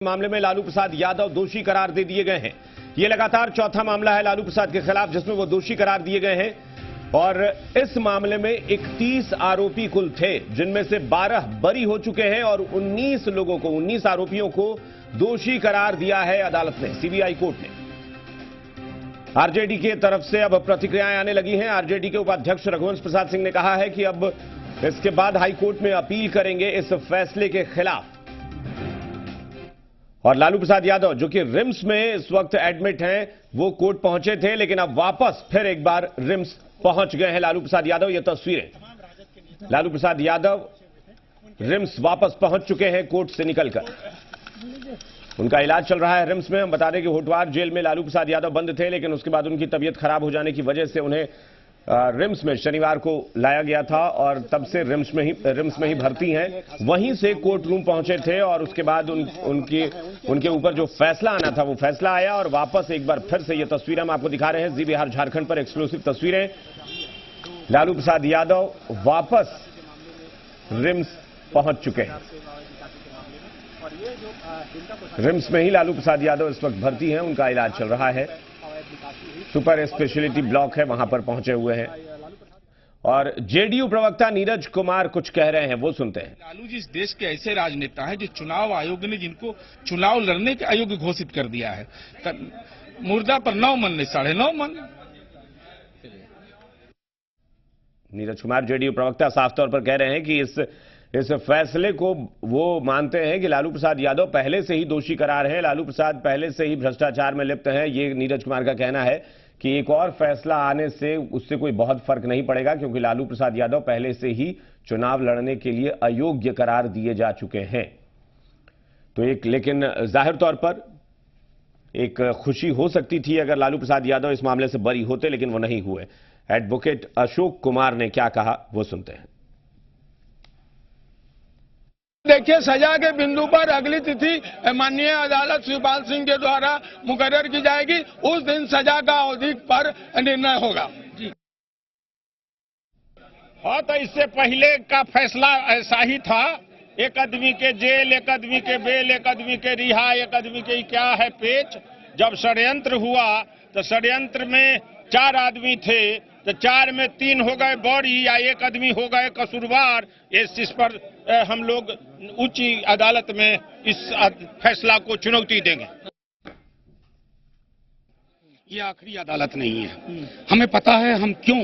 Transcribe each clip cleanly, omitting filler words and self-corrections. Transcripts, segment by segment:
मामले में लालू प्रसाद यादव दोषी करार दे दिए गए हैं। यह लगातार चौथा मामला है लालू प्रसाद के खिलाफ जिसमें वो दोषी करार दिए गए हैं और इस मामले में 31 आरोपी कुल थे, जिनमें से 12 बरी हो चुके हैं और 19 आरोपियों को दोषी करार दिया है अदालत ने, सीबीआई कोर्ट ने। आरजेडी की तरफ से अब प्रतिक्रियाएं आने लगी हैं। आरजेडी के उपाध्यक्ष रघुवंश प्रसाद सिंह ने कहा है कि अब इसके बाद हाईकोर्ट में अपील करेंगे इस फैसले के खिलाफ। और लालू प्रसाद यादव जो कि रिम्स में इस वक्त एडमिट हैं, वो कोर्ट पहुंचे थे लेकिन अब वापस फिर एक बार रिम्स पहुंच गए हैं लालू प्रसाद यादव। ये तस्वीरें, लालू प्रसाद यादव रिम्स वापस पहुंच चुके हैं कोर्ट से निकलकर। उनका इलाज चल रहा है रिम्स में। हम बता दें कि होटवार जेल में लालू प्रसाद यादव बंद थे, लेकिन उसके बाद उनकी तबीयत खराब हो जाने की वजह से उन्हें रिम्स में शनिवार को लाया गया था और तब से रिम्स में ही भर्ती हैं। वहीं से कोर्ट रूम पहुंचे थे और उसके बाद उनके ऊपर जो फैसला आना था वो फैसला आया और वापस एक बार फिर से ये तस्वीरें हम आपको दिखा रहे हैं। जी बिहार झारखंड पर एक्सक्लूसिव तस्वीरें। लालू प्रसाद यादव वापस रिम्स पहुंच चुके हैं। रिम्स में ही लालू प्रसाद यादव इस वक्त भर्ती हैं, उनका इलाज चल रहा है। सुपर स्पेशलिटी ब्लॉक है, वहां पर पहुंचे हुए हैं। और जेडीयू प्रवक्ता नीरज कुमार कुछ कह रहे हैं, वो सुनते हैं। लालू जी इस देश के ऐसे राजनेता हैं जो चुनाव आयोग ने जिनको चुनाव लड़ने के अयोग्य घोषित कर दिया है। मुर्दा पर 9 मन नहीं 9.5 मन। नीरज कुमार जेडीयू प्रवक्ता साफ तौर पर कह रहे हैं कि इस फैसले को वो मानते हैं कि लालू प्रसाद यादव पहले से ही दोषी करार हैं, लालू प्रसाद पहले से ही भ्रष्टाचार में लिप्त हैं। ये नीरज कुमार का कहना है कि एक और फैसला आने से उससे कोई बहुत फर्क नहीं पड़ेगा, क्योंकि लालू प्रसाद यादव पहले से ही चुनाव लड़ने के लिए अयोग्य करार दिए जा चुके हैं। तो लेकिन जाहिर तौर पर एक खुशी हो सकती थी अगर लालू प्रसाद यादव इस मामले से बरी होते, लेकिन वो नहीं हुए। एडवोकेट अशोक कुमार ने क्या कहा, वो सुनते हैं। देखिए, सजा के बिंदु पर अगली तिथि माननीय अदालत शिवपाल सिंह के द्वारा मुकर्रर की जाएगी। उस दिन सजा का अवधि पर निर्णय होगा। हाँ, तो इससे पहले का फैसला ऐसा ही था। एक आदमी के जेल, एक आदमी के बेल, एक आदमी के रिहा, एक आदमी के क्या है पेच। जब षड्यंत्र हुआ तो षड्यंत्र में 4 आदमी थे, तो 4 में 3 हो गए बरी या 1 आदमी हो गए कसूरवार। इस चीज पर हम लोग उच्च अदालत में इस फैसला को चुनौती देंगे। ये आखिरी अदालत नहीं है। हमें पता है हम क्यों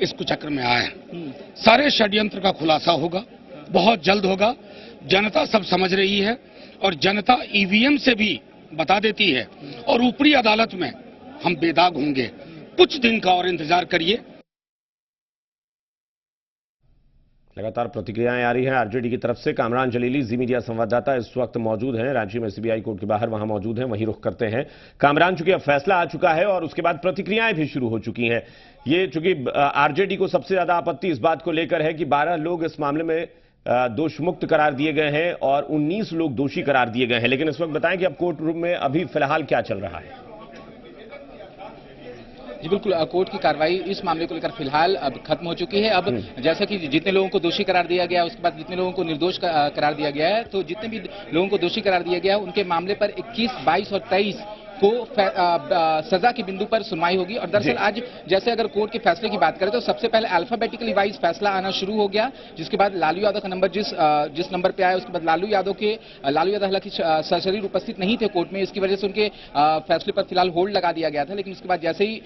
इस कुचक्र में आए हैं। सारे षड्यंत्र का खुलासा होगा, बहुत जल्द होगा। जनता सब समझ रही है और जनता ईवीएम से भी बता देती है और ऊपरी अदालत में हम बेदाग होंगे। कुछ दिन का और इंतजार करिए। लगातार प्रतिक्रियाएं आ रही हैं आरजेडी की तरफ से। कामरान जलीली जी मीडिया संवाददाता इस वक्त मौजूद हैं रांची में, सीबीआई कोर्ट के बाहर वहां मौजूद हैं, वहीं रुख करते हैं। कामरान, चूंकि अब फैसला आ चुका है और उसके बाद प्रतिक्रियाएं भी शुरू हो चुकी हैं। ये चूंकि आरजेडी को सबसे ज्यादा आपत्ति इस बात को लेकर है कि 12 लोग इस मामले में दोष मुक्त करार दिए गए हैं और 19 लोग दोषी करार दिए गए हैं। लेकिन इस वक्त बताएं कि अब कोर्ट रूम में अभी फिलहाल क्या चल रहा है। जी बिल्कुल, कोर्ट की कार्रवाई इस मामले को लेकर फिलहाल अब खत्म हो चुकी है। अब जैसा कि जितने लोगों को दोषी करार दिया गया, उसके बाद जितने लोगों को निर्दोष करार दिया गया है, तो जितने भी लोगों को दोषी करार दिया गया है उनके मामले पर 21, 22 और 23 को सजा के बिंदु पर सुनवाई होगी। और दरअसल आज जैसे अगर कोर्ट के फैसले की बात करें तो सबसे पहले अल्फाबेटिकली वाइज फैसला आना शुरू हो गया, जिसके बाद लालू यादव का नंबर जिस नंबर पे आया, उसके बाद लालू यादव हालांकि सशरीर उपस्थित नहीं थे कोर्ट में, इसकी वजह से उनके फैसले पर फिलहाल होल्ड लगा दिया गया था। लेकिन उसके बाद जैसे ही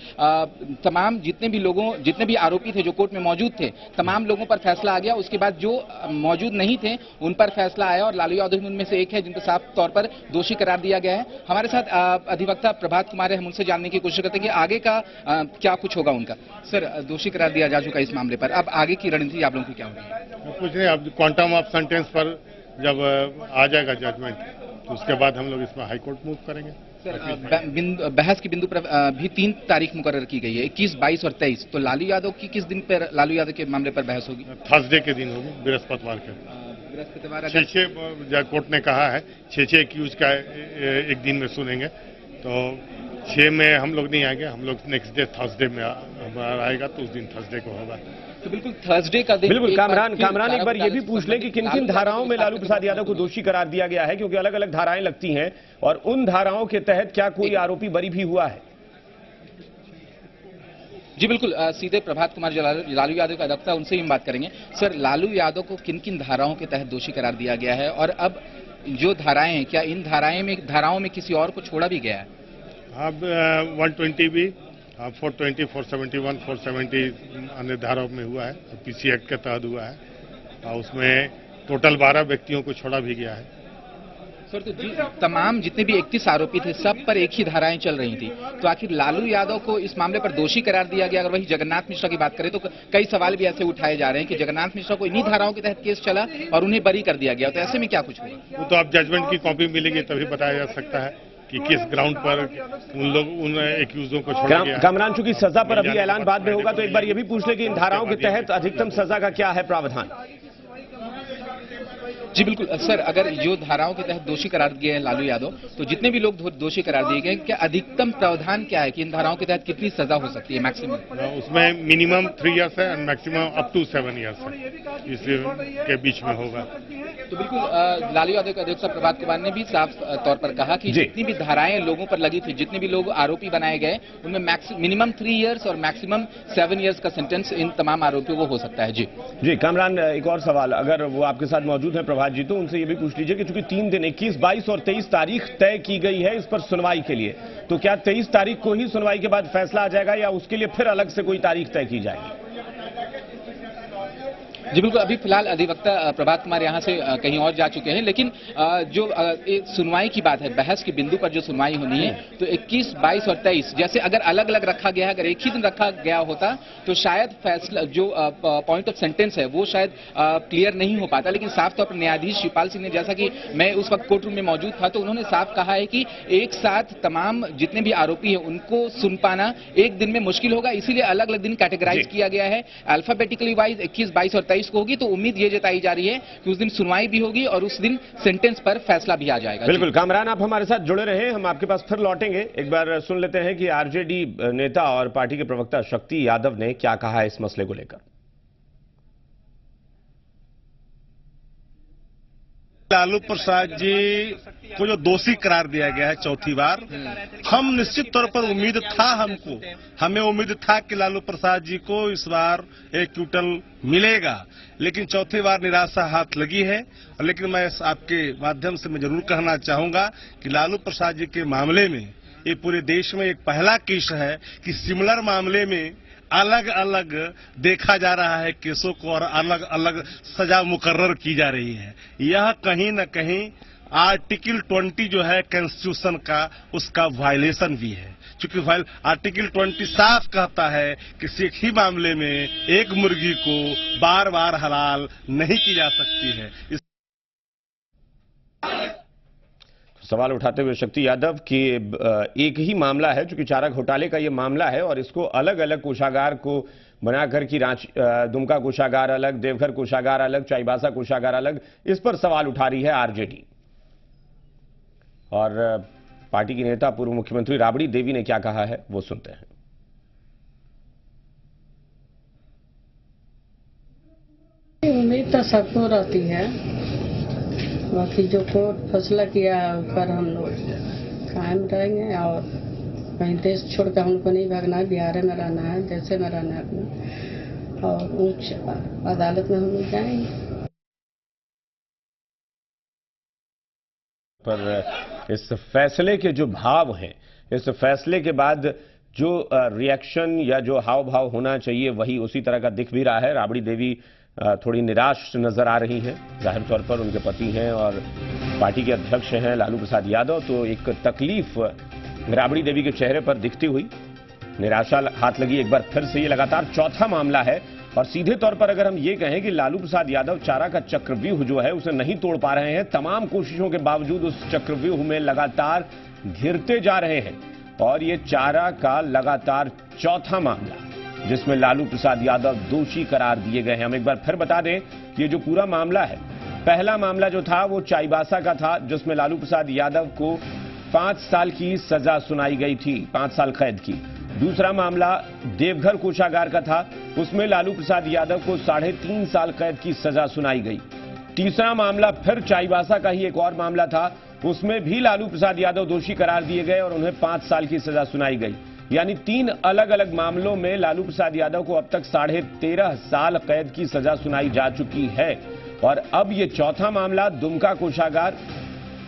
तमाम जितने भी आरोपी थे जो कोर्ट में मौजूद थे, तमाम लोगों पर फैसला आ गया। उसके बाद जो मौजूद नहीं थे उन पर फैसला आया और लालू यादव उनमें से एक है जिनको साफ तौर पर दोषी करार दिया गया है। हमारे साथ अधिवक्ता प्रभात कुमार है, हम उनसे जानने की कोशिश करते हैं कि आगे का क्या कुछ होगा उनका। सर, दोषी करार दिया जा चुका है इस मामले पर, अब आगे की रणनीति आप लोगों की क्या होगी? कुछ नहीं, अब क्वांटम ऑफ सेंटेंस पर जब आ जाएगा जजमेंट तो उसके बाद हम लोग इसमें हाईकोर्ट मूव करेंगे। सर, बहस की बिंदु पर भी 3 तारीख मुकर्रर की गई है, 21, 22 और 23। तो लालू यादव की किस दिन पर लालू यादव के मामले पर बहस होगी? थर्सडे के दिन होगी, बृहस्पतिवार के। बृहस्पतिवार 6 कोर्ट ने कहा है 6 एक्यूज का एक दिन में सुनेंगे, तो 6 में हम लोग नहीं आएंगे। हम लोग नेक्स्ट डे थर्सडे में हमारा आएगा, तो उस दिन थर्सडे को होगा। तो बिल्कुल थर्सडे का दिन बिल्कुल कामरान फिर कामरान एक बार ये भी पूछ लें कि किन किन धाराओं में लालू प्रसाद यादव को दोषी दोषी करार दिया गया है, क्योंकि अलग अलग धाराएं लगती हैं और उन धाराओं के तहत क्या कोई आरोपी बरी भी हुआ है? जी बिल्कुल, सीधे प्रभात कुमार जो लालू यादव का अध्यक्ष था उनसे ही हम बात करेंगे। सर, लालू यादव को किन किन धाराओं के तहत दोषी करार दिया गया है और अब जो धाराएं हैं, क्या इन धाराओं में किसी और को छोड़ा भी गया है? अब 120 भी, 420, 471, 470 अन्य धाराओं में हुआ है, पीसी एक्ट के तहत हुआ है और उसमें टोटल 12 व्यक्तियों को छोड़ा भी गया है। सर, तो तमाम जितने भी 31 आरोपी थे सब पर एक ही धाराएं चल रही थी, तो आखिर लालू यादव को इस मामले पर दोषी करार दिया गया? अगर वही जगन्नाथ मिश्रा की बात करें तो कई सवाल भी ऐसे उठाए जा रहे हैं कि जगन्नाथ मिश्रा को इन्हीं धाराओं के तहत केस चला और उन्हें बरी कर दिया गया, तो ऐसे में क्या कुछ हुआ? वो तो अब जजमेंट की कॉपी मिलेगी तभी बताया जा सकता है कि किस ग्राउंड पर उन एक्यूजों को छोड़ा गया है। कामरान, चूंकि सजा पर अभी ऐलान बाद में होगा, तो एक बार ये भी पूछ ले कि इन धाराओं के तहत अधिकतम सजा का क्या है प्रावधान? जी बिल्कुल सर, अगर जो धाराओं के तहत दोषी करार दिए हैं लालू यादव, तो जितने भी लोग दोषी करार दिए गए, क्या अधिकतम प्रावधान क्या है कि इन धाराओं के तहत कितनी सजा हो सकती है मैक्सिमम? उसमें मिनिमम 3 इयर्स है और मैक्सिमम अप टू 7 इयर्स है, इसके बीच में होगा। तो बिल्कुल लालू यादव के अध्यक्ष प्रभात कुमार ने भी साफ तौर पर कहा कि जितनी भी धाराएं लोगों पर लगी थी, जितने भी लोग आरोपी बनाए गए, उनमें मिनिमम 3 इयर्स और मैक्सिमम 7 इयर्स का सेंटेंस इन तमाम आरोपियों को हो सकता है। जी कामरान, एक और सवाल, अगर वो आपके साथ मौजूद है प्रभात जी, तो उनसे ये भी पूछ लीजिए कि चूंकि 3 दिन 21, 22 और 23 तारीख तय की गई है इस पर सुनवाई के लिए, तो क्या 23 तारीख को ही सुनवाई के बाद फैसला आ जाएगा या उसके लिए फिर अलग से कोई तारीख तय की जाएगी? जी बिल्कुल, अभी फिलहाल अधिवक्ता प्रभात कुमार यहां से कहीं और जा चुके हैं, लेकिन जो सुनवाई की बात है, बहस के बिंदु पर जो सुनवाई होनी है, तो 21, 22 और 23 जैसे अगर अलग अलग रखा गया है, अगर एक ही दिन रखा गया होता तो शायद फैसला जो पॉइंट ऑफ सेंटेंस है वो शायद क्लियर नहीं हो पाता। लेकिन साफ तौर पर न्यायाधीश शिवपाल सिंह ने, जैसा कि मैं उस वक्त कोर्ट रूम में मौजूद था, तो उन्होंने साफ कहा है कि एक साथ तमाम जितने भी आरोपी हैं उनको सुन पाना एक दिन में मुश्किल होगा, इसीलिए अलग अलग दिन कैटेगराइज किया गया है अल्फाबेटिकली वाइज 21, 22 और 23 को होगी। तो उम्मीद ये जताई जा रही है कि उस दिन सुनवाई भी होगी और उस दिन सेंटेंस पर फैसला भी आ जाएगा। बिल्कुल कामरान, आप हमारे साथ जुड़े रहे, हम आपके पास फिर लौटेंगे। एक बार सुन लेते हैं कि आरजेडी नेता और पार्टी के प्रवक्ता शक्ति यादव ने क्या कहा है इस मसले को लेकर। लालू प्रसाद जी को जो दोषी करार दिया गया है चौथी बार, हम निश्चित तौर पर हमें उम्मीद था कि लालू प्रसाद जी को इस बार एक्यूटल मिलेगा, लेकिन चौथी बार निराशा हाथ लगी है। लेकिन मैं आपके माध्यम से मैं जरूर कहना चाहूंगा कि लालू प्रसाद जी के मामले में ये पूरे देश में एक पहला केस है कि सिमिलर मामले में अलग अलग देखा जा रहा है केसों को और अलग अलग सजा मुकर्रर की जा रही है। यह कहीं न कहीं आर्टिकल 20 जो है कॉन्स्टिट्यूशन का, उसका वायलेशन भी है, क्योंकि आर्टिकल 20 साफ कहता है कि एक ही मामले में एक मुर्गी को बार बार हलाल नहीं की जा सकती है। सवाल उठाते हुए शक्ति यादव कि एक ही मामला है, चूंकि चारा घोटाले का ये मामला है और इसको अलग अलग कोषागार को बनाकर कि दुमका कोषागार अलग, देवघर कोषागार अलग, चाईबासा कोषागार अलग, इस पर सवाल उठा रही है आरजेडी। और पार्टी की नेता पूर्व मुख्यमंत्री राबड़ी देवी ने क्या कहा है वो सुनते हैं। उम्मीद तो सबको रहती है, बाकी जो कोर्ट फैसला किया है उस पर हम लोग कायम रहेंगे और कहीं देश छोड़कर हमको नहीं भागना है, बिहार में रहना है, देश में रहना है अपना, और उच्च अदालत में हम लोग जाएंगे। पर इस फैसले के जो भाव हैं, इस फैसले के बाद जो रिएक्शन या जो हाव भाव होना चाहिए वही उसी तरह का दिख भी रहा है। राबड़ी देवी थोड़ी निराश नजर आ रही हैं, जाहिर तौर पर उनके पति हैं और पार्टी के अध्यक्ष हैं लालू प्रसाद यादव, तो एक तकलीफ राबड़ी देवी के चेहरे पर दिखती हुई निराशा हाथ लगी एक बार फिर से। ये लगातार चौथा मामला है और सीधे तौर पर अगर हम ये कहें कि लालू प्रसाद यादव चारा का चक्रव्यूह जो है उसे नहीं तोड़ पा रहे हैं, तमाम कोशिशों के बावजूद उस चक्रव्यूह में लगातार घिरते जा रहे हैं, और ये चारा का लगातार चौथा मामला जिसमें लालू प्रसाद यादव दोषी करार दिए गए हैं। हम एक बार फिर बता दें, ये जो पूरा मामला है, पहला मामला जो था वो चाईबासा का था, जिसमें लालू प्रसाद यादव को 5 साल की सजा सुनाई गई थी, 5 साल कैद की। दूसरा मामला देवघर कोषागार का था, उसमें लालू प्रसाद यादव को 3.5 साल कैद की सजा सुनाई गई। तीसरा मामला फिर चाईबासा का ही एक और मामला था, उसमें भी लालू प्रसाद यादव दोषी करार दिए गए और उन्हें 5 साल की सजा सुनाई गई। यानी 3 अलग अलग मामलों में लालू प्रसाद यादव को अब तक 13.5 साल कैद की सजा सुनाई जा चुकी है। और अब ये चौथा मामला दुमका कोषागार,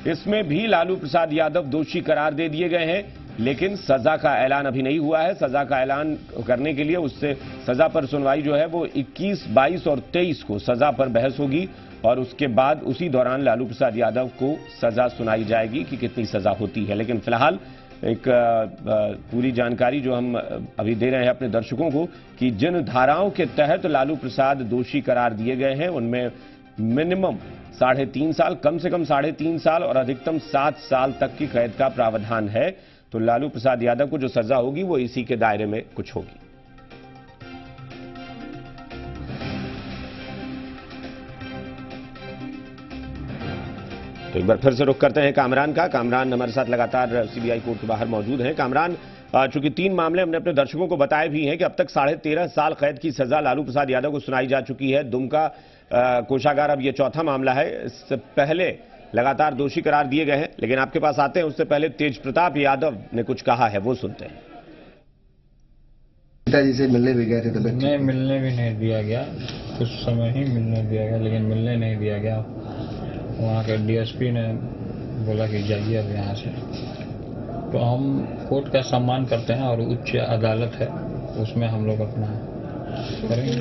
इसमें भी लालू प्रसाद यादव दोषी करार दे दिए गए हैं, लेकिन सजा का ऐलान अभी नहीं हुआ है। सजा का ऐलान करने के लिए उससे सजा पर सुनवाई जो है वो 21, 22 और 23 को सजा पर बहस होगी और उसके बाद उसी दौरान लालू प्रसाद यादव को सजा सुनाई जाएगी कि कितनी सजा होती है। लेकिन फिलहाल एक पूरी जानकारी जो हम अभी दे रहे हैं अपने दर्शकों को कि जिन धाराओं के तहत लालू प्रसाद दोषी करार दिए गए हैं उनमें मिनिमम 3.5 साल, कम से कम 3.5 साल और अधिकतम 7 साल तक की कैद का प्रावधान है। तो लालू प्रसाद यादव को जो सजा होगी वो इसी के दायरे में कुछ होगी। तो एक बार फिर से रुख करते हैं कामरान का। कामरान हमारे साथ लगातार सीबीआई कोर्ट के बाहर मौजूद हैं। कामरान, चूंकि 3 मामले हमने अपने दर्शकों को बताए भी हैं कि अब तक 13.5 साल कैद की सजा लालू प्रसाद यादव को सुनाई जा चुकी है। दुमका कोषागार अब ये चौथा मामला है। इससे पहले लगातार दोषी करार दिए गए हैं, लेकिन आपके पास आते हैं उससे पहले तेज प्रताप यादव ने कुछ कहा है, वो सुनते हैं। पिताजी से मिलने भी गए थे तो नहीं, मिलने भी नहीं दिया गया, कुछ समय ही मिलने दिया गया, लेकिन मिलने नहीं दिया गया। वहाँ के डीएसपी ने बोला कि जाइए अब यहाँ से। तो हम कोर्ट का सम्मान करते हैं और उच्च अदालत है, उसमें हम लोग अपना करेंगे।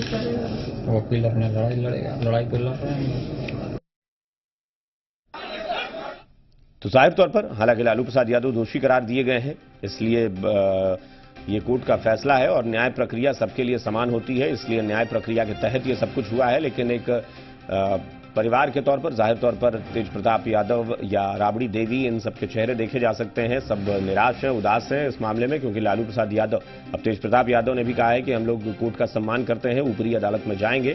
वकील अपने लड़ाई लड़ेगा, लड़ाई तो लड़ रहे हैं। तो जाहिर तौर पर हालांकि लालू प्रसाद यादव दोषी करार दिए गए हैं, इसलिए ये कोर्ट का फैसला है और न्याय प्रक्रिया सबके लिए समान होती है, इसलिए न्याय प्रक्रिया के तहत ये सब कुछ हुआ है। लेकिन एक परिवार के तौर पर जाहिर तौर पर तेज प्रताप यादव या राबड़ी देवी, इन सबके चेहरे देखे जा सकते हैं। सब निराश हैं, उदास हैं इस मामले में, क्योंकि लालू प्रसाद यादव, अब तेज प्रताप यादव ने भी कहा है कि हम लोग कोर्ट का सम्मान करते हैं, ऊपरी अदालत में जाएंगे।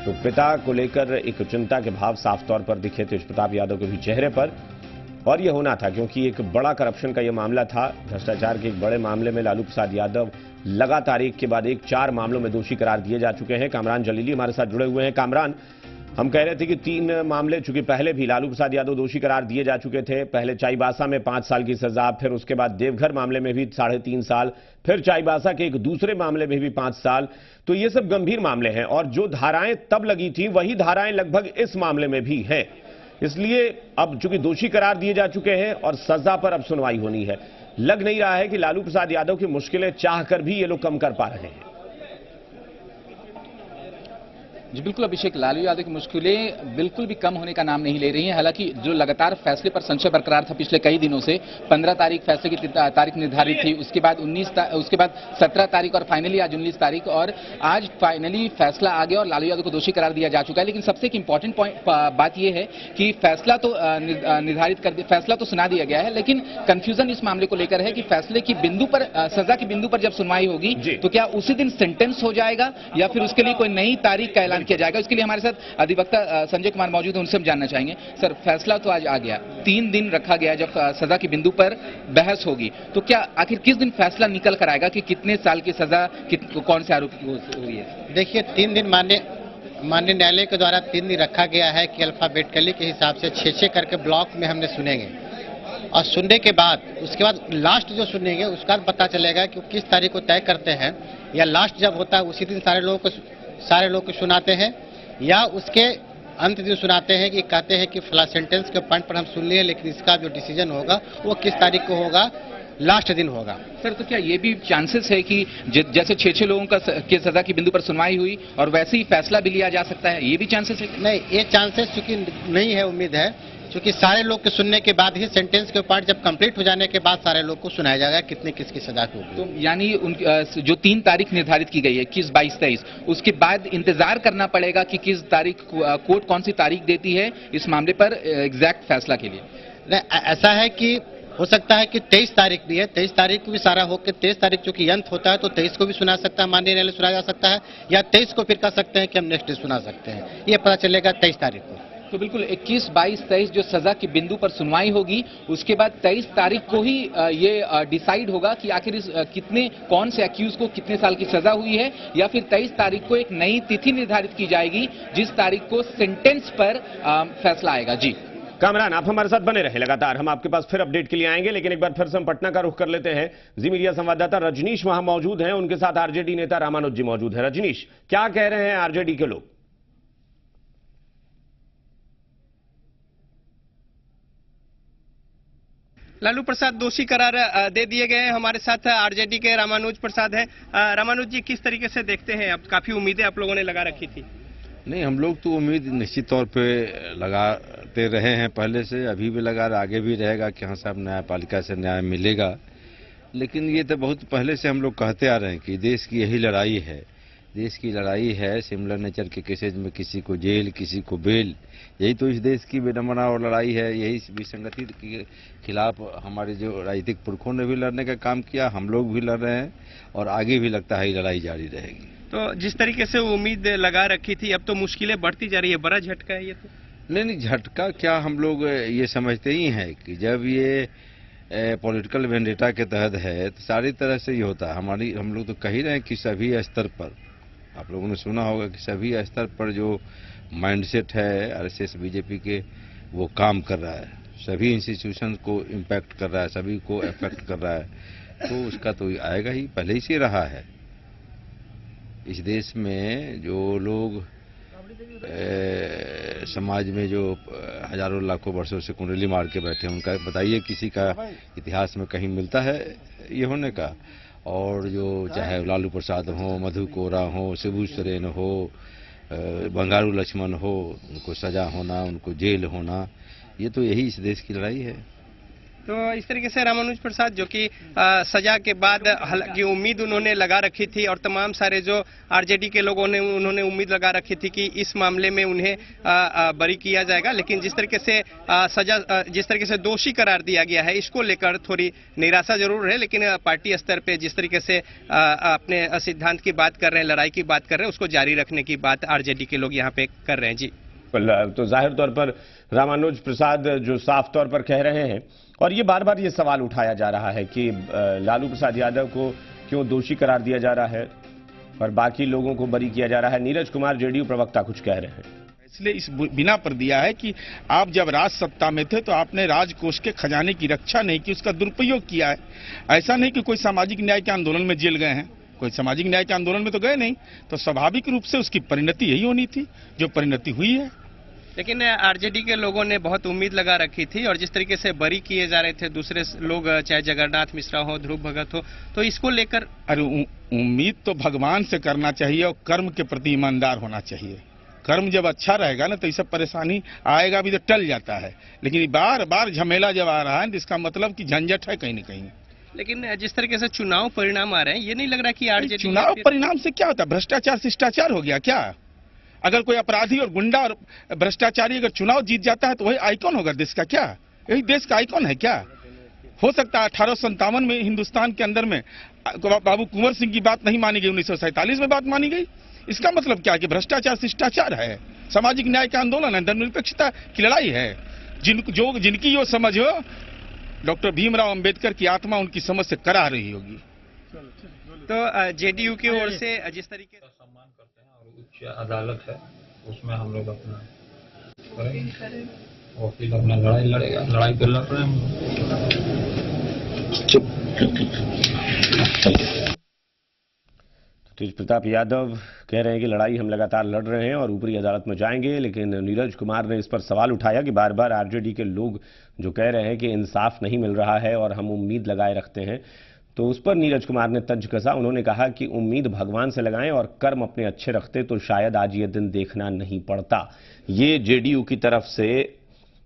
तो पिता को लेकर एक चिंता के भाव साफ तौर पर दिखे तेज प्रताप यादव के भी चेहरे पर। और यह होना था क्योंकि एक बड़ा करप्शन का यह मामला था, भ्रष्टाचार के एक बड़े मामले में लालू प्रसाद यादव लगातार एक के बाद एक 4 मामलों में दोषी करार दिए जा चुके हैं। कामरान जलीली हमारे साथ जुड़े हुए हैं। कामरान, हम कह रहे थे कि 3 मामले, चूंकि पहले भी लालू प्रसाद यादव दोषी करार दिए जा चुके थे, पहले चाईबासा में 5 साल की सजा, फिर उसके बाद देवघर मामले में भी 3.5 साल, फिर चाईबासा के एक दूसरे मामले में भी 5 साल। तो ये सब गंभीर मामले हैं और जो धाराएं तब लगी थी वही धाराएं लगभग इस मामले में भी हैं। इसलिए अब चूंकि दोषी करार दिए जा चुके हैं और सजा पर अब सुनवाई होनी है, लग नहीं रहा है कि लालू प्रसाद यादव की मुश्किलें चाहकर भी ये लोग कम कर पा रहे हैं। जी बिल्कुल अभिषेक, लालू यादव की मुश्किलें बिल्कुल भी कम होने का नाम नहीं ले रही हैं। हालांकि जो लगातार फैसले पर संशय बरकरार था पिछले कई दिनों से, 15 तारीख फैसले की तारीख निर्धारित थी, उसके बाद 17 तारीख और फाइनली आज 19 तारीख, और आज फाइनली फैसला आ गया और लालू यादव को दोषी करार दिया जा चुका है। लेकिन सबसे एक इंपॉर्टेंट बात यह है कि फैसला तो निर्धारित कर दिया, फैसला तो सुना दिया गया है, लेकिन कंफ्यूजन इस मामले को लेकर है कि फैसले की बिंदु पर, सजा की बिंदु पर जब सुनवाई होगी तो क्या उसी दिन सेंटेंस हो जाएगा या फिर उसके लिए कोई नई तारीख का ऐलान किया जाएगा। इसके लिए हमारे साथ अधिवक्ता संजय कुमार मौजूद हैं, उनसे हम जानना चाहेंगे। सर, फैसला तो आज आ गया, 3 दिन रखा गया जब सजा की बिंदु पर बहस होगी, तो क्या आखिर किस दिन फैसला निकल कर आएगा कि कितने साल की सजा कौन से आरोपी को हुई है? देखिए, 3 दिन माननीय न्यायालय के द्वारा 3 दिन रखा गया है कि अल्फाबेटिकली के हिसाब से 6-6 करके ब्लॉक में हमने सुनेंगे और सुनने के बाद उसके बाद लास्ट जो सुनेंगे उसका पता चलेगा कि किस तारीख को तय करते हैं, या लास्ट जब होता है उसी दिन सारे लोगों को सुनाते हैं, या उसके अंत दिन सुनाते हैं कि कहते हैं कि फला सेंटेंस के पॉइंट पर हम सुन लिए, लेकिन इसका जो डिसीजन होगा वो किस तारीख को होगा, लास्ट दिन होगा। सर, तो क्या ये भी चांसेस है कि जैसे 6-6 लोगों के सजा की बिंदु पर सुनवाई हुई और वैसे ही फैसला भी लिया जा सकता है, ये भी चांसेस है? नहीं, ये चांसेस चूंकि नहीं है, उम्मीद है, क्योंकि सारे लोग के सुनने के बाद ही सेंटेंस के पार्ट जब कंप्लीट हो जाने के बाद सारे लोग को सुनाया जाएगा कितने किसकी सजा होगी। तो यानी जो 3 तारीख निर्धारित की गई है, 21, 22, 23, उसके बाद इंतजार करना पड़ेगा कि किस तारीख कोर्ट कौन सी तारीख देती है इस मामले पर एग्जैक्ट फैसला के लिए। नहीं, ऐसा है कि हो सकता है कि 23 तारीख भी है, 23 तारीख को भी सारा होकर 23 तारीख चूंकि अंत होता है तो 23 को भी सुना सकता है, माननीय न्यायालय सुना जा सकता है, या 23 को फिर कह सकते हैं कि हम नेक्स्ट डे सुना सकते हैं, ये पता चलेगा 23 तारीख को। तो बिल्कुल 21, 22, 23 जो सजा के बिंदु पर सुनवाई होगी, उसके बाद 23 तारीख को ही ये डिसाइड होगा कि आखिर इस कौन से एक्यूज को कितने साल की सजा हुई है, या फिर 23 तारीख को एक नई तिथि निर्धारित की जाएगी जिस तारीख को सेंटेंस पर फैसला आएगा। जी कामरान, आप हमारे साथ बने रहे लगातार, हम आपके पास फिर अपडेट के लिए आएंगे, लेकिन एक बार फिर से हम पटना का रुख कर लेते हैं। जी मीडिया संवाददाता रजनीश वहां मौजूद हैं, उनके साथ आरजेडी नेता रामानुज जी मौजूद हैं। रजनीश, क्या कह रहे हैं आरजेडी के लोग? लालू प्रसाद दोषी करार दे दिए गए हैं। हमारे साथ आरजेडी के रामानुज प्रसाद हैं। रामानुज जी, किस तरीके से देखते हैं? अब काफी उम्मीदें आप लोगों ने लगा रखी थी। नहीं, हम लोग तो उम्मीद निश्चित तौर पे लगाते रहे हैं पहले से, अभी भी लगा रहे, आगे भी रहेगा कि हाँ साहब न्यायपालिका से न्याय मिलेगा। लेकिन ये तो बहुत पहले से हम लोग कहते आ रहे हैं कि देश की यही लड़ाई है, देश की लड़ाई है। सिमिलर नेचर के केसेज में किसी को जेल, किसी को बेल, यही तो इस देश की विडंबना और लड़ाई है। यही विसंगति के खिलाफ हमारे जो राजनीतिक पुरखों ने भी लड़ने का काम किया, हम लोग भी लड़ रहे हैं और आगे भी लगता है ये लड़ाई जारी रहेगी। तो जिस तरीके से उम्मीद लगा रखी थी, अब तो मुश्किलें बढ़ती जा रही है, बड़ा झटका है ये तो। नहीं, झटका क्या, हम लोग ये समझते ही हैं कि जब ये पॉलिटिकल वेंडेटा के तहत है तो सारी तरह से ये होता है। हम लोग तो कह ही रहे हैं कि सभी स्तर पर, आप लोगों ने सुना होगा कि सभी स्तर पर जो माइंडसेट है आरएसएस बीजेपी के, वो काम कर रहा है, सभी इंस्टीट्यूशन को इम्पैक्ट कर रहा है, सभी को अफेक्ट कर रहा है। तो उसका तो आएगा ही, पहले ही से रहा है। इस देश में जो लोग समाज में जो हजारों लाखों वर्षों से कुंडली मार के बैठे हैं, उनका बताइए किसी का इतिहास में कहीं मिलता है ये होने का? और जो चाहे लालू प्रसाद हो, मधु कोरा हो, शिबू सोरेन हो, बंगारू लक्ष्मण हो, उनको सजा होना, उनको जेल होना, ये तो यही इस देश की लड़ाई है। तो इस तरीके से रामानुज प्रसाद, जो कि सजा के बाद हालांकि उम्मीद उन्होंने लगा रखी थी, और तमाम सारे जो आरजेडी के लोगों ने उन्होंने उम्मीद लगा रखी थी कि इस मामले में उन्हें बरी किया जाएगा, लेकिन जिस तरीके से सजा, जिस तरीके से दोषी करार दिया गया है, इसको लेकर थोड़ी निराशा जरूर है। लेकिन पार्टी स्तर पे जिस तरीके से अपने सिद्धांत की बात कर रहे हैं, लड़ाई की बात कर रहे हैं, उसको जारी रखने की बात आरजेडी के लोग यहाँ पे कर रहे हैं। जी, तो जाहिर तौर पर रामानुज प्रसाद जो साफ तौर पर कह रहे हैं, और ये बार बार ये सवाल उठाया जा रहा है कि लालू प्रसाद यादव को क्यों दोषी करार दिया जा रहा है और बाकी लोगों को बरी किया जा रहा है। नीरज कुमार जेडीयू प्रवक्ता कुछ कह रहे हैं। इसलिए इस बिना पर दिया है कि आप जब राज सत्ता में थे तो आपने राजकोष के खजाने की रक्षा नहीं की, उसका दुरुपयोग किया है। ऐसा नहीं कि कोई सामाजिक न्याय के आंदोलन में जेल गए हैं, कोई सामाजिक न्याय के आंदोलन में तो गए नहीं, तो स्वाभाविक रूप से उसकी परिणति यही होनी थी जो परिणति हुई है। लेकिन आरजेडी के लोगों ने बहुत उम्मीद लगा रखी थी, और जिस तरीके से बरी किए जा रहे थे दूसरे लोग, चाहे जगन्नाथ मिश्रा हो, ध्रुव भगत हो, तो इसको लेकर अरे उम्मीद तो भगवान से करना चाहिए और कर्म के प्रति ईमानदार होना चाहिए। कर्म जब अच्छा रहेगा ना तो ये सब परेशानी आएगा भी तो टल जाता है, लेकिन बार बार झमेला जब आ रहा है तो इसका मतलब कि झंझट है कहीं न कहीं। लेकिन जिस तरीके से चुनाव परिणाम आ रहे हैं, ये नहीं लग रहा कि आरजेडी चुनाव परिणाम से क्या होता है? भ्रष्टाचार शिष्टाचार हो गया क्या? अगर कोई अपराधी और गुंडा और भ्रष्टाचारी अगर चुनाव जीत जाता है तो वही आइकॉन होगा देश का क्या? यही देश का आइकॉन है क्या? हो सकता है 1857 में हिंदुस्तान के अंदर में बाबू कुंवर सिंह की बात नहीं मानी गई, 1947 में बात मानी गई। इसका मतलब क्या है कि भ्रष्टाचार शिष्टाचार है, सामाजिक न्याय का आंदोलन है, धर्मनिरपेक्षता की लड़ाई है। जिनकी यो समझ हो, डॉक्टर भीमराव अंबेडकर की आत्मा उनकी समझ से करा रही होगी। तो जेडीयू की ओर से जिस तरीके से सम्मान करते हैं, और उच्च अदालत है उसमें हम लोग अपना करेंगे, वकील अपना लड़ाई लड़ेगा, लड़ाई तो लड़ रहे हैं। तेज प्रताप यादव कह रहे हैं कि लड़ाई हम लगातार लड़ रहे हैं और ऊपरी अदालत में जाएंगे, लेकिन नीरज कुमार ने इस पर सवाल उठाया कि बार बार आरजेडी के लोग जो कह रहे हैं कि इंसाफ नहीं मिल रहा है और हम उम्मीद लगाए रखते हैं, तो उस पर नीरज कुमार ने तंज कसा। उन्होंने कहा कि उम्मीद भगवान से लगाएं और कर्म अपने अच्छे रखते तो शायद आज ये दिन देखना नहीं पड़ता। ये जेडीयू की तरफ से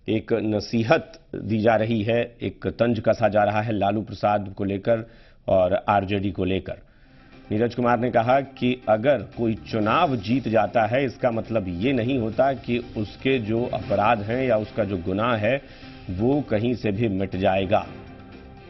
एक नसीहत दी जा रही है, एक तंज कसा जा रहा है लालू प्रसाद को लेकर और आरजेडी को लेकर। नीरज कुमार ने कहा कि अगर कोई चुनाव जीत जाता है, इसका मतलब ये नहीं होता कि उसके जो अपराध हैं या उसका जो गुनाह है वो कहीं से भी मिट जाएगा।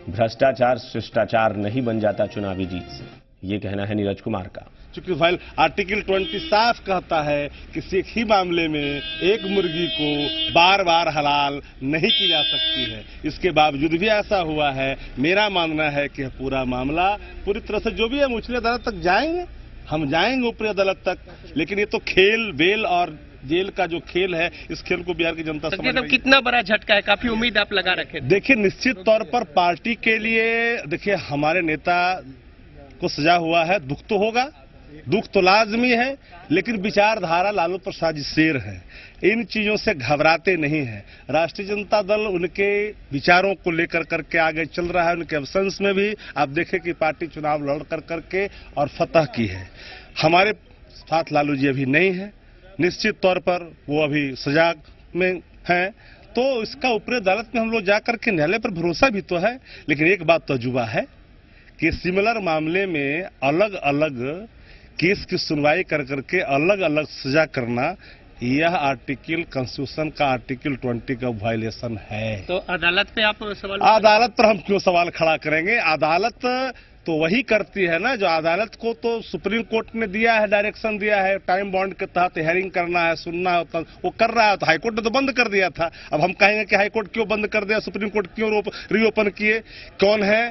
भ्रष्टाचार शिष्टाचार नहीं बन जाता चुनावी जीत से, ये कहना है नीरज कुमार का। चूंकि फाइल आर्टिकल 20 साफ कहता है कि एक ही मामले में एक मुर्गी को बार बार हलाल नहीं की जा सकती है। इसके बावजूद भी ऐसा हुआ है। मेरा मानना है कि पूरा मामला पूरी तरह से जो भी हम उच्च अदालत तक जाएंगे, हम जाएंगे ऊपरी अदालत तक, लेकिन ये तो खेल बेल और जेल का जो खेल है, इस खेल को बिहार की जनता समझ रही है। कितना बड़ा झटका है, काफी उम्मीद आप लगा रखे थे। देखिए, निश्चित तौर पर पार्टी के लिए, देखिए हमारे नेता को सजा हुआ है, दुख तो होगा, दुख तो लाजमी है, लेकिन विचारधारा लालू प्रसाद जी शेर है, इन चीजों से घबराते नहीं हैं। राष्ट्रीय जनता दल उनके विचारों को लेकर करके आगे चल रहा है। उनके एब्सेंस में भी आप देखें कि पार्टी चुनाव लड़ कर करके और फतह की है। हमारे साथ लालू जी अभी नहीं है, निश्चित तौर पर वो अभी सजा में हैं, तो इसका ऊपरी अदालत में हम लोग जाकर के न्यायालय पर भरोसा भी तो है। लेकिन एक बात तजुर्बा है कि सिमिलर मामले में अलग अलग केस की सुनवाई कर करके अलग अलग सजा करना, यह आर्टिकल कॉन्स्टिट्यूशन का आर्टिकल 20 का वायलेशन है। तो अदालत पे आप सवाल, अदालत पर हम क्यों सवाल खड़ा करेंगे? अदालत तो वही करती है ना जो अदालत को तो सुप्रीम कोर्ट ने दिया है, डायरेक्शन दिया है, टाइम बॉन्ड के तहत हेयरिंग करना है, सुनना है, वो कर रहा है। तो हाईकोर्ट ने तो बंद कर दिया था। अब हम कहेंगे कि हाईकोर्ट क्यों बंद कर दिया, सुप्रीम कोर्ट क्यों रीओपन किए, कौन है,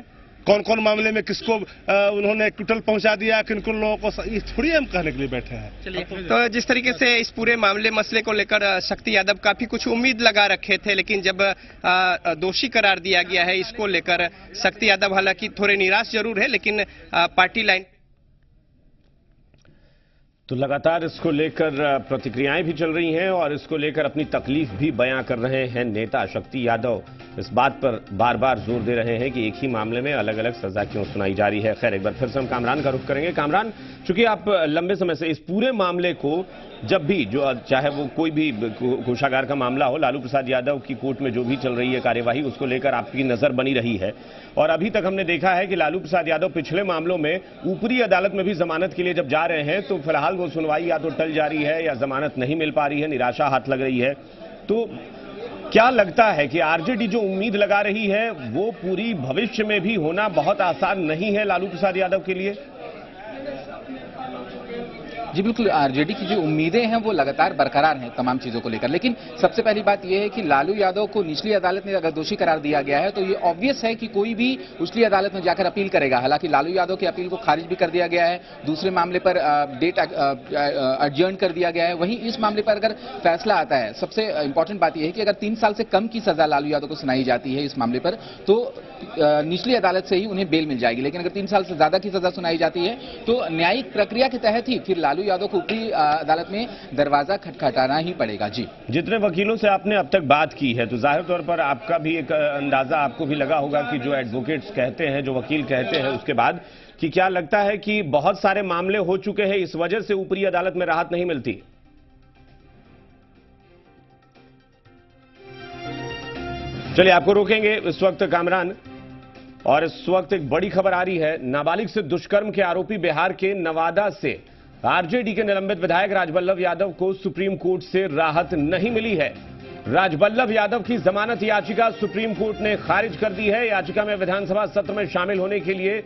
कौन कौन मामले में किसको उन्होंने एक्विटल पहुंचा दिया, किन किन लोगों को, ये थोड़ी हम कहने के लिए बैठे हैं। चलिए, तो जिस तरीके से इस पूरे मसले को लेकर शक्ति यादव काफी कुछ उम्मीद लगा रखे थे, लेकिन जब दोषी करार दिया गया है, इसको लेकर शक्ति यादव हालांकि थोड़े निराश जरूर है, लेकिन पार्टी लाइन। तो लगातार इसको लेकर प्रतिक्रियाएं भी चल रही हैं और इसको लेकर अपनी तकलीफ भी बयां कर रहे हैं नेता शक्ति यादव। इस बात पर बार बार जोर दे रहे हैं कि एक ही मामले में अलग अलग सजा क्यों सुनाई जा रही है। खैर, एक बार फिर से हम कामरान का रुख करेंगे। कामरान, चूंकि आप लंबे समय से इस पूरे मामले को, जब भी जो चाहे वो कोई भी कोषागार का मामला हो, लालू प्रसाद यादव की कोर्ट में जो भी चल रही है कार्यवाही, उसको लेकर आपकी नजर बनी रही है और अभी तक हमने देखा है कि लालू प्रसाद यादव पिछले मामलों में ऊपरी अदालत में भी जमानत के लिए जब जा रहे हैं तो फिलहाल वो सुनवाई या तो टल जा रही है या जमानत नहीं मिल पा रही है, निराशा हाथ लग रही है। तो क्या लगता है कि आरजेडी जो उम्मीद लगा रही है वो पूरी भविष्य में भी होना बहुत आसान नहीं है लालू प्रसाद यादव के लिए? जी बिल्कुल, आरजेडी की जो उम्मीदें हैं वो लगातार बरकरार हैं तमाम चीजों को लेकर। लेकिन सबसे पहली बात यह है कि लालू यादव को निचली अदालत में अगर दोषी करार दिया गया है तो ये ऑब्वियस है कि कोई भी उचली अदालत में जाकर अपील करेगा। हालांकि लालू यादव की अपील को खारिज भी कर दिया गया है, दूसरे मामले पर डेट एडजर्न कर दिया गया है। वहीं इस मामले पर अगर फैसला आता है, सबसे इंपॉर्टेंट बात यह है कि अगर 3 साल से कम की सजा लालू यादव को सुनाई जाती है इस मामले पर, तो निचली अदालत से ही उन्हें बेल मिल जाएगी। लेकिन अगर 3 साल से ज्यादा की सजा सुनाई जाती है तो न्यायिक प्रक्रिया के तहत ही फिर लालू यादव को ऊपरी अदालत में दरवाजा खटखटाना ही पड़ेगा। जी, जितने वकीलों से आपने अब तक बात की है तो जाहिर तौर पर आपका भी एक अंदाजा आपको भी लगा होगा कि जो एडवोकेट्स कहते हैं, जो वकील कहते हैं, उसके बाद कि क्या लगता है कि बहुत सारे मामले हो चुके हैं, इस वजह से ऊपरी अदालत में राहत नहीं मिलती? चलिए, आपको रोकेंगे इस वक्त कामरान। और इस वक्त एक बड़ी खबर आ रही है, नाबालिग से दुष्कर्म के आरोपी बिहार के नवादा से आरजेडी के निलंबित विधायक राजबल्लभ यादव को सुप्रीम कोर्ट से राहत नहीं मिली है। राजबल्लभ यादव की जमानत याचिका सुप्रीम कोर्ट ने खारिज कर दी है। याचिका में विधानसभा सत्र में शामिल होने के लिए